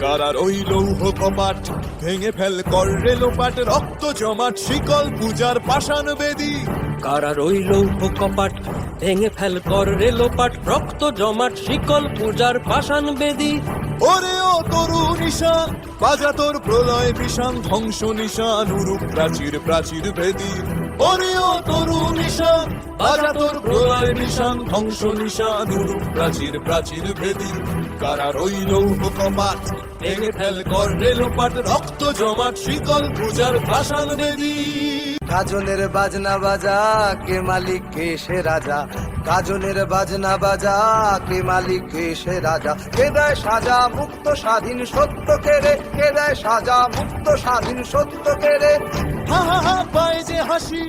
কারার ওই লৌহ কপাট ভেঙে ফেল কর রেলোপাট, রক্ত জমাট শিকল পূজার পাষাণ বেদী। কারার ওই লৌহ কপাট ভেঙে ফেল কর রেলোপাট, রক্ত জমাট শিকল পূজার পাষাণ বেদী। ওরে ও তরু নিশান বাজা তোর প্রলয় বিষান, ধ্বংস নিশান উরূপ প্রাচীর প্রাচীর ভেদী। ওরে ও তরু নিশান বাজা তোর প্রলয় নিশান, ধ্বংস নিশান উরূপ প্রাচীর প্রাচীর ভেদী। কারার ওই লৌহ কপাট ভেঙে ফেল কর রেলোপাট, রক্ত জমাট শিকল পূজার পাষাণ বেদী। গাজনের বাজনা বাজা, কে মালিক কে সে রাজা। গাজনের বাজনা বাজা, কে মালিক কে সে রাজা। কে দেয় সাজা মুক্ত স্বাধীন সত্য কেড়ে, কে দেয় সাজা মুক্ত স্বাধীন সত্য কেড়ে। হা হা হা পায় যে হাসি,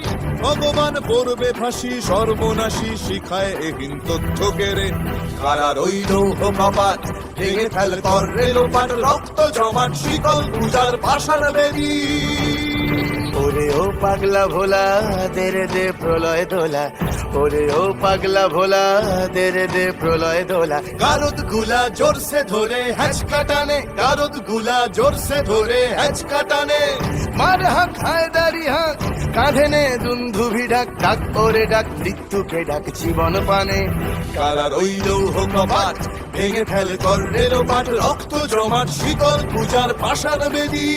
ভগবান পড়বে ফাঁসি, সর্বনাশী শিখায় এহীন তথ্য কেড়ে। কারার ওই লৌহ কপাট ভেঙে ফেল কর রেলোপাট, রক্ত জমাট শিকল পূজার পাষাণ বেদী। ওরে ও পাগলা ভোলা দে রে দে প্রলয় দোলা, ওরে ও পাগলা ভোলা দে রে দে প্রলয় দোলা। গারদ গুলা জোরসে ধরে হ্যাচকা টানে, গারদ গুলা জোরসে ধরে হ্যাচকা টানে। মার হাত হায়দারি হাত কাঁধে নে দুন্ধুভি ডাক, ডাক ওরে ডাক মৃত্যুকে ডাক জীবন পানে। কারার ওই লৌহ কপাট ভেঙে ফেল কর রেলোপাট, রক্ত জমাট শিকল পূজার পাষাণ বেদী।